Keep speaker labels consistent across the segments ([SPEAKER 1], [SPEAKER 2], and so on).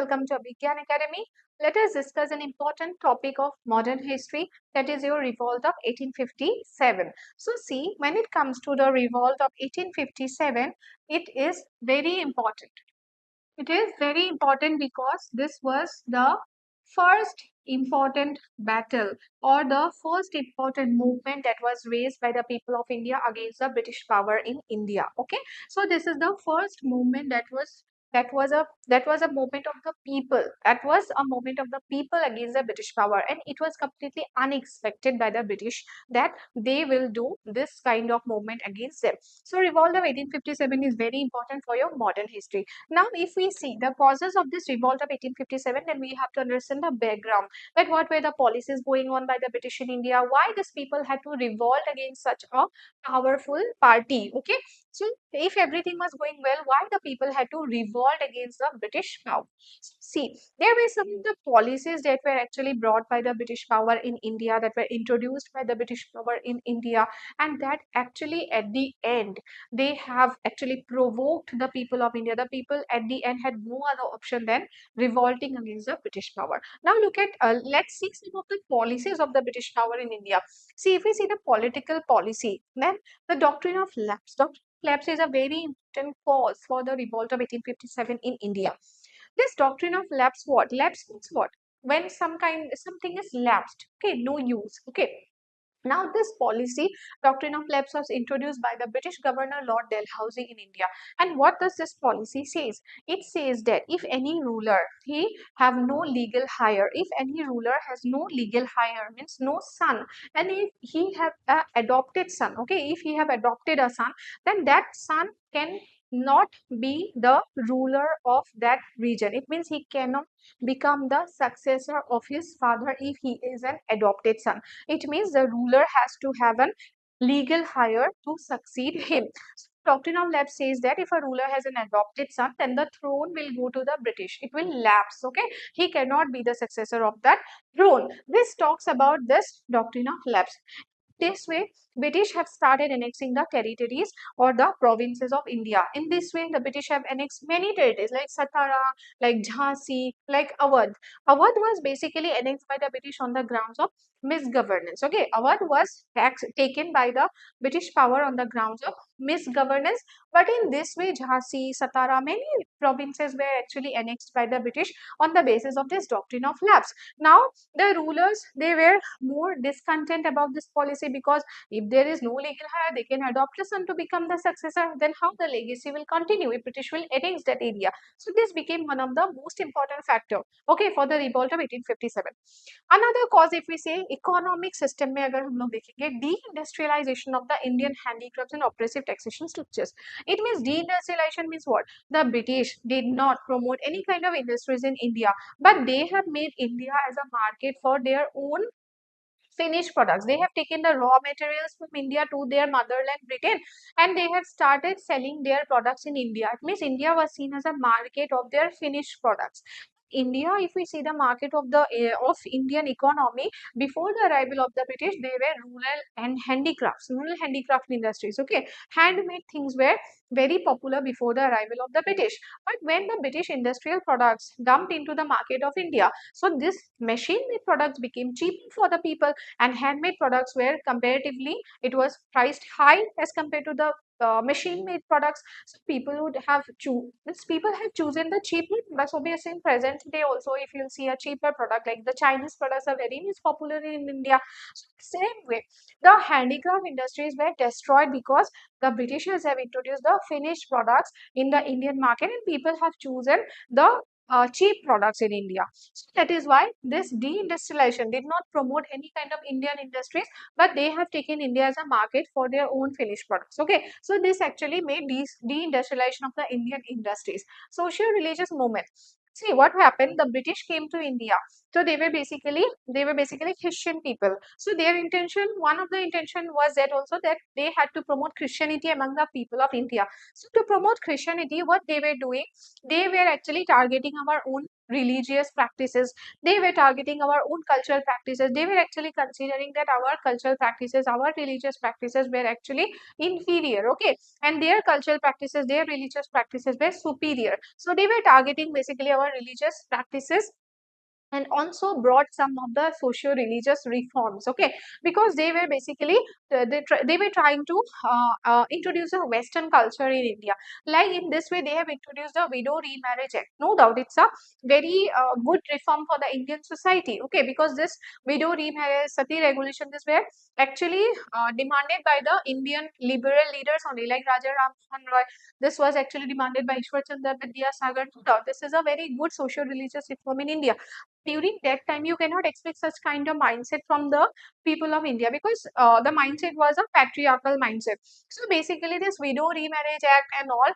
[SPEAKER 1] welcome to Abhigyan Academy. Let us discuss an important topic of modern history, that is your revolt of 1857. So see, when it comes to the revolt of 1857, it is very important. It is very important because this was the first important battle or the first important movement that was raised by the people of India against the British power in India. Okay, so this is the first movement that was a movement of the people. That was a movement of the people against the British power, and it was completely unexpected by the British that they will do this kind of movement against them. So revolt of 1857 is very important for your modern history. Now, if we see the causes of this revolt of 1857, then we have to understand the background, that what were the policies going on by the British in India, why these people had to revolt against such a powerful party. Okay, so if everything was going well, why the people had to revolt against the British power? See, there were some of the policies that were actually brought by the British power in India, that were introduced by the British power in India, and that actually at the end they have actually provoked the people of India. The people at the end had no other option than revolting against the British power. Now look at, let's see some of the policies of the British power in India. See, if we see the political policy, then the doctrine of lapse. Doctrine of lapse is a very important cause for the revolt of 1857 in India. This doctrine of lapse, what? Lapse means what? When something is lapsed, okay, no use, okay. Now, this policy, doctrine of lapse, was introduced by the British Governor Lord Dalhousie in India. And what does this policy says? It says that if any ruler he have no legal hire, if any ruler has no legal hire, means no son, and if he have a adopted son, okay, if he have adopted a son, then that son can not be the ruler of that region. It means he cannot become the successor of his father if he is an adopted son. It means the ruler has to have a legal hire to succeed him. So, doctrine of lapse says that if a ruler has an adopted son, then the throne will go to the British. It will lapse, okay? He cannot be the successor of that throne. This talks about this doctrine of lapse. This way, British have started annexing the territories or the provinces of India. In this way, the British have annexed many territories like Satara, like Jhansi, like Awadh. Awadh was basically annexed by the British on the grounds of misgovernance. Okay, Awadh was taken by the British power on the grounds of misgovernance. But in this way, Jhansi, Satara, many provinces were actually annexed by the British on the basis of this doctrine of lapse. Now, the rulers, they were more discontent about this policy, because if there is no legal hire, they can adopt a son to become the successor. Then how the legacy will continue if British will annex that area? So this became one of the most important factor, okay, for the revolt of 1857. Another cause, if we say economic system में अगर हम लोग देखेंगे, deindustrialization of the Indian handicrafts and oppressive taxation structures. It means deindustrialization means what? The British did not promote any kind of industries in India, but they have made India as a market for their own finished products. They have taken the raw materials from India to their motherland Britain, and they have started selling their products in India. It means India was seen as a market of their finished products. India, if we see the market of the of Indian economy before the arrival of the British, they were rural and handicrafts, rural handicraft industries. Okay, handmade things were very popular before the arrival of the British. But when the British industrial products dumped into the market of India, so this machine-made products became cheaper for the people, and handmade products were comparatively, it was priced high as compared to the machine-made products. So people have chosen the cheaper products. Obviously, in present day also, if you'll see a cheaper product, like the Chinese products are very much popular in India. So same way, the handicraft industries were destroyed because the Britishers have introduced the finished products in the Indian market, and people have chosen the cheap products in India. So that is why this deindustrialization did not promote any kind of Indian industries, but they have taken India as a market for their own finished products. Okay, so this actually made deindustrialization of the Indian industries. Social religious movement. See what happened. The British came to India, so they were basically Christian people. So their intention, one of the intention was that also that they had to promote Christianity among the people of India. So to promote Christianity, what they were doing, they were actually targeting our own religious practices. They were targeting our own cultural practices. They were actually considering that our cultural practices, our religious practices were actually inferior, okay, and their cultural practices, their religious practices were superior. So they were targeting basically our religious practices, and also brought some of the socio-religious reforms, okay, because they were basically they were trying to introduce a western culture in India. Like in this way they have introduced the widow remarriage act. No doubt it's a very good reform for the Indian society, okay, because this widow remarriage, sati regulation, this were actually demanded by the Indian liberal leaders only, like Raja Ram Mohan Roy. This was actually demanded by Ishwar Chandra Vidyasagar. No doubt this is a very good socio-religious reform in India. During that time you cannot expect such kind of mindset from the people of India, because the mindset was a patriarchal mindset. So basically this widow remarriage act and all,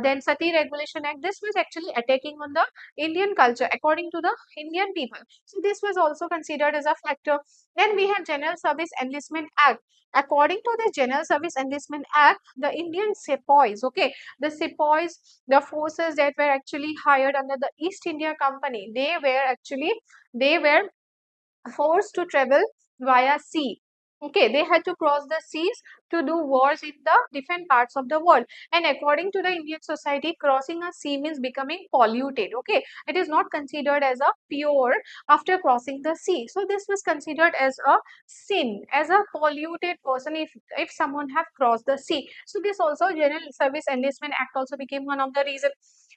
[SPEAKER 1] then sati regulation act, this was actually attacking on the Indian culture according to the Indian people. So this was also considered as a factor. Then we have General Service Enlistment Act. According to the General Service Enlistment Act, the Indian sepoys, okay, the sepoys, the forces that were actually hired under the East India Company, they were forced to travel via sea. Okay, they had to cross the seas to do wars in the different parts of the world. And according to the Indian society, crossing a sea means becoming polluted. Okay, it is not considered as a pure after crossing the sea. So this was considered as a sin, as a polluted person if someone have crossed the sea. So this also General Service Enlistment Act also became one of the reasons.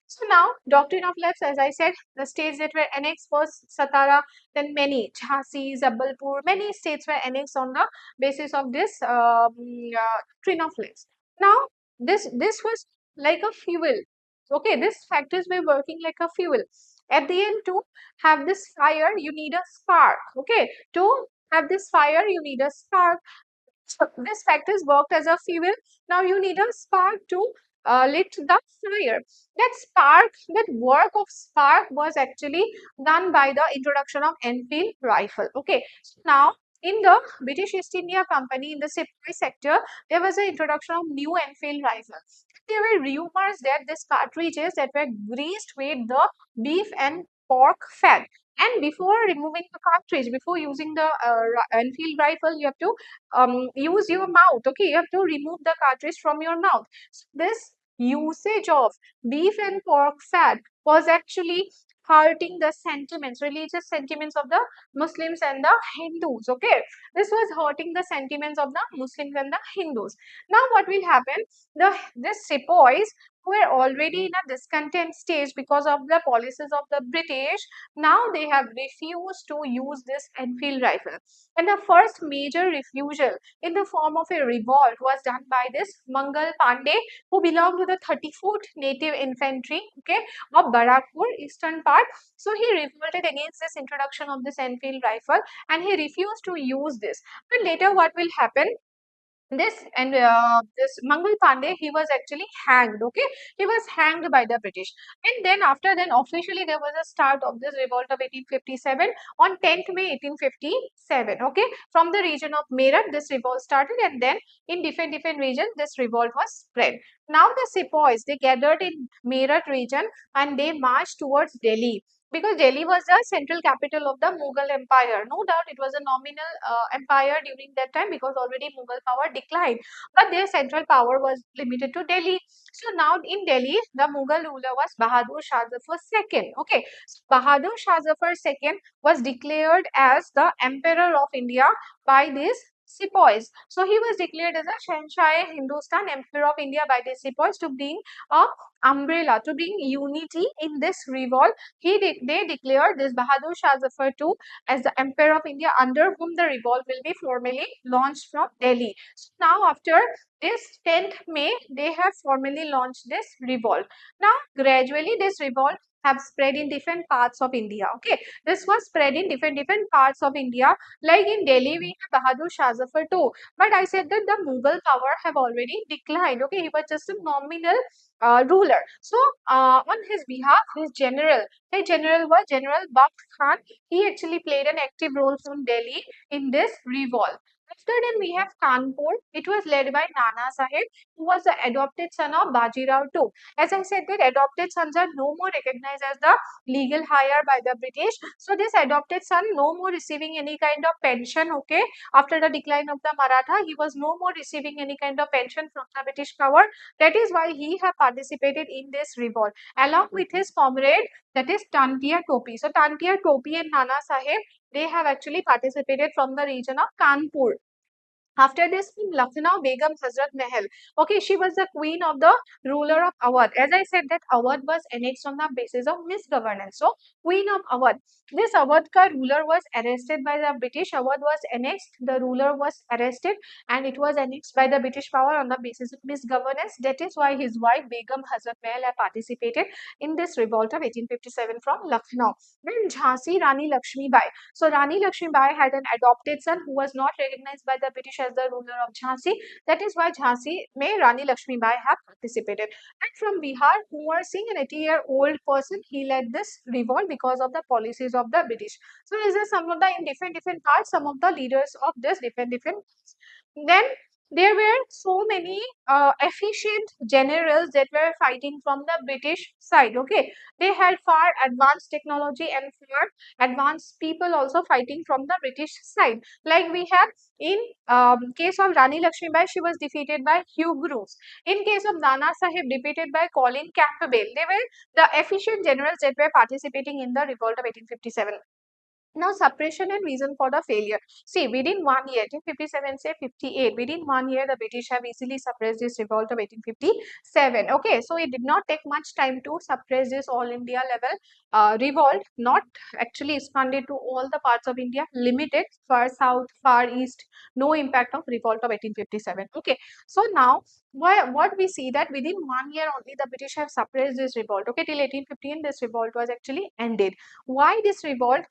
[SPEAKER 1] So now doctrine of lapse, as I said, the states that were annexed was Satara, then many Jhansi, Jabalpur, many states were annexed on the basis of this Trinoflex. Now, this was like a fuel. Okay, these factors were working like a fuel. At the end, to have this fire, you need a spark. Okay, to have this fire, you need a spark. So this factors worked as a fuel. Now you need a spark to lit the fire. That spark, that work of spark was actually done by the introduction of Enfield rifle. Okay, so now in the British East India Company, in the supply sector, there was an introduction of new Enfield rifle. There were rumors that these cartridges that were greased with the beef and pork fat. And before removing the cartridge, before using the Enfield rifle, you have to use your mouth. Okay, you have to remove the cartridge from your mouth. So this usage of beef and pork fat was actually hurting the sentiments, religious sentiments of the Muslims and the Hindus. Okay, this was hurting the sentiments of the Muslims and the Hindus. Now what will happen, the sepoys who were already in a discontent stage because of the policies of the British, now they have refused to use this Enfield rifle. And the first major refusal in the form of a revolt was done by this Mangal Pandey, who belonged to the 34th Native Infantry, okay, of Barakpur, eastern part. So he revolted against this introduction of this Enfield rifle, and he refused to use this. But later what will happen, this Mangal Pandey, he was actually hanged. Okay, he was hanged by the British, and then after then officially there was a start of this revolt of 1857 on 10th May 1857. Okay, from the region of Meerut this revolt started, and then in different regions this revolt was spread. Now the sepoys, they gathered in Meerut region and they marched towards Delhi, because Delhi was the central capital of the Mughal Empire. No doubt it was a nominal empire during that time, because already Mughal power declined, but their central power was limited to Delhi. So now in Delhi, the Mughal ruler was Bahadur Shah Zafar II. Okay, so Bahadur Shah Zafar II was declared as the emperor of India by these sepoys. So he was declared as a Shenshai Hindustan, emperor of India, by the sepoys to bring a umbrella, to bring unity in this revolt. They declared this Bahadur Shah Zafar II as the Emperor of India, under whom the revolt will be formally launched from Delhi. So now after this 10th May, they have formally launched this revolt. Now gradually this revolt have spread in different parts of India. Okay, this was spread in different parts of India. Like in Delhi, we have Bahadur Shah Zafar too. But I said that the Mughal power have already declined. Okay, he was just a nominal ruler. So on his behalf, his general was General Bakht Khan. He actually played an active role from Delhi in this revolt. After them, we have Kanpur. It was led by Nana Sahib, who was the adopted son of Bajirao too. As I said, that adopted sons are no more recognized as the legal hire by the British. So this adopted son no more receiving any kind of pension. Okay, after the decline of the Maratha, he was no more receiving any kind of pension from the British power. That is why he have participated in this revolt along with his comrade, that is Tantia Topi. So Tantia Topi and Nana Sahib, they have actually participated from the region of Kanpur. After this, Lucknow Begum Hazrat Mahal. Okay, she was the queen of the ruler of Awadh. As I said, that Awadh was annexed on the basis of misgovernance. So, queen of Awadh. This Awadh ka ruler was arrested by the British. Awadh was annexed. The ruler was arrested, and it was annexed by the British power on the basis of misgovernance. That is why his wife Begum Hazrat Mahal had participated in this revolt of 1857 from Lucknow. Then Jhansi Rani Lakshmi Bai. So Rani Lakshmi Bai had an adopted son who was not recognized by the British as the ruler of Jhansi. That is why Jhansi may Rani Lakshmi Bai have participated. And from Bihar, Kunwar Singh, an 80-year-old person, he led this revolt because of the policies of the British. So these are some of the in different parts, some of the leaders of this different parts. Then there were so many efficient generals that were fighting from the British side. Okay, they had far advanced technology and far advanced people also fighting from the British side. Like we have in case of Rani Lakshmibai, she was defeated by Hugh Bruce. In case of Nana Sahib, defeated by Colin Campbell. They were the efficient generals that were participating in the revolt of 1857. Now, suppression and reason for the failure. See, within 1 year, 1857, say 58, within 1 year, the British have easily suppressed this revolt of 1857. Okay, so it did not take much time to suppress this all India level revolt, not actually expanded to all the parts of India, limited far south, far east, no impact of revolt of 1857. Okay, so now what we see that within 1 year only the British have suppressed this revolt. Okay, till 1815, this revolt was actually ended. Why this revolt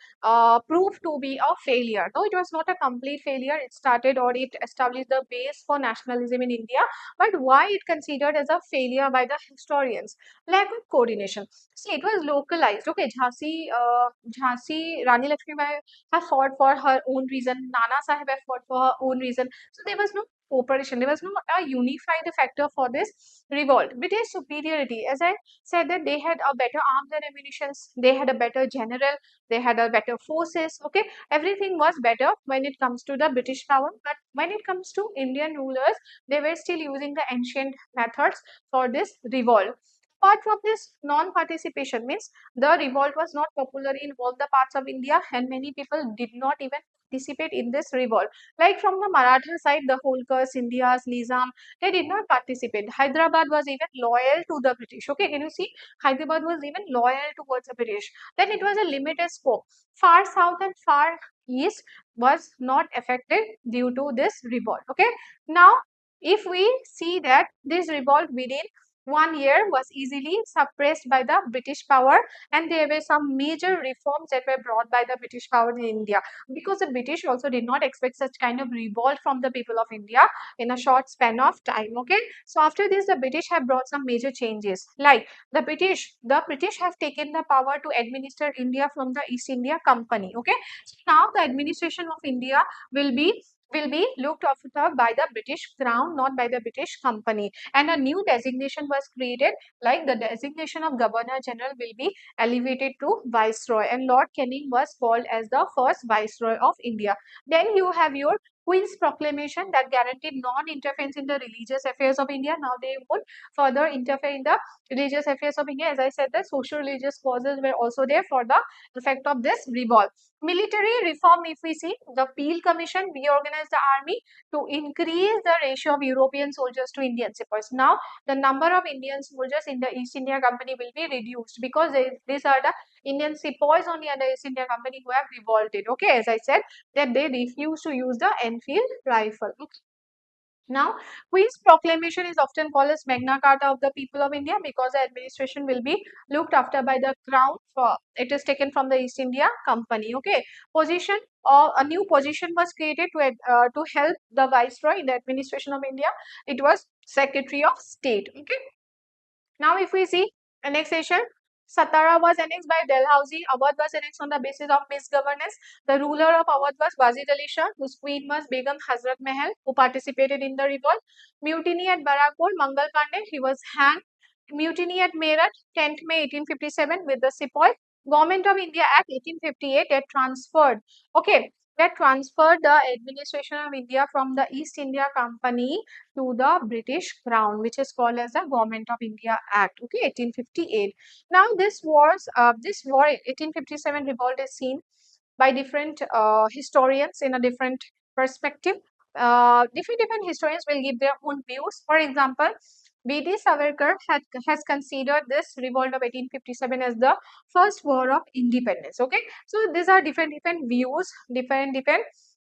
[SPEAKER 1] proved to be a failure? No, it was not a complete failure. It started or it established the base for nationalism in India. But why it considered as a failure by the historians? Lack of coordination. See, it was localized. Okay, Jhansi, Rani Lakshmibai have fought for her own reason. Nana Sahib have fought for her own reason. So there was no cooperation. There was no a unified factor for this revolt. British superiority, as I said, that they had a better arms and ammunition. They had a better general, they had a better forces. Okay, everything was better when it comes to the British power, but when it comes to Indian rulers, they were still using the ancient methods for this revolt. Apart from this, non-participation means the revolt was not popular in all the parts of India, and many people did not even participate in this revolt. Like from the Maratha side, the Holkars, Sindhias, Nizam, they did not participate. Hyderabad was even loyal to the British. Okay, can you see? Hyderabad was even loyal towards the British. Then it was a limited scope. Far south and far east was not affected due to this revolt. Okay, now if we see that this revolt within 1 year was easily suppressed by the British power, and there were some major reforms that were brought by the British power in India, because the British also did not expect such kind of revolt from the people of India in a short span of time. Okay, so after this the British have brought some major changes, like the British have taken the power to administer India from the East India Company. Okay, so now the administration of India will be looked after by the British Crown, not by the British Company. And a new designation was created, like the designation of Governor General will be elevated to Viceroy, and Lord Canning was called as the first Viceroy of India. Then you have your Queen's Proclamation that guaranteed non-interference in the religious affairs of India. Now they would further interfere in the religious affairs of India. As I said, the social religious causes were also there for the effect of this revolt. Military reform, if we see, the Peel Commission reorganized the army to increase the ratio of European soldiers to Indian sepoys. Now, the number of Indian soldiers in the East India Company will be reduced, because these are the Indian sepoys only under East India Company who have revolted. Okay, as I said, that they refuse to use the Enfield rifle. Now, Queen's Proclamation is often called as Magna Carta of the people of India, because the administration will be looked after by the crown. For it is taken from the East India Company. Okay, position or a new position was created to help the Viceroy in the administration of India. It was Secretary of State. Okay. Now, if we see annexation, Satara was annexed by Dalhousie. Awadh was annexed on the basis of misgovernance. The ruler of Awadh was Wazir Ali Shah, whose queen was Begum Hazrat Mahal, who participated in the revolt. Mutiny at Barakpur, Mangal Pandey, he was hanged. Mutiny at Meerut, 10th May 1857 with the sepoy. Government of India Act 1858 that transferred, okay, that transferred the administration of India from the East India Company to the British Crown, which is called as the Government of India Act, okay, 1858. Now, this war, 1857 revolt is seen by different historians in a different perspective. Different historians will give their own views. For example, B.D. Savarkar has considered this revolt of 1857 as the first war of independence. Okay, so these are different views, different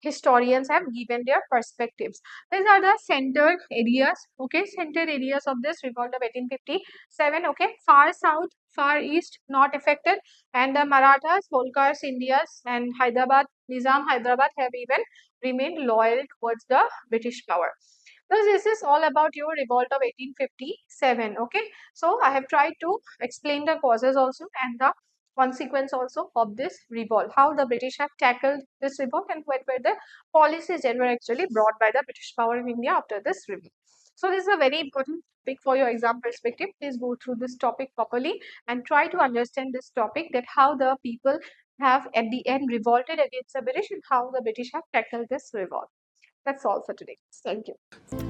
[SPEAKER 1] historians have given their perspectives. These are the centered areas, okay, centered areas of this revolt of 1857. Okay, far south, far east not affected, and the Marathas, Holkars, Indias, and Hyderabad, Nizam Hyderabad have even remained loyal towards the British power. So this is all about your revolt of 1857. Okay, so I have tried to explain the causes also and the consequence also of this revolt, how the British have tackled this revolt and what were the policies that were actually brought by the British power in India after this revolt. So this is a very important topic for your exam perspective. Please go through this topic properly and try to understand this topic, that how the people have at the end revolted against the British and how the British have tackled this revolt. That's all for today. Thank you.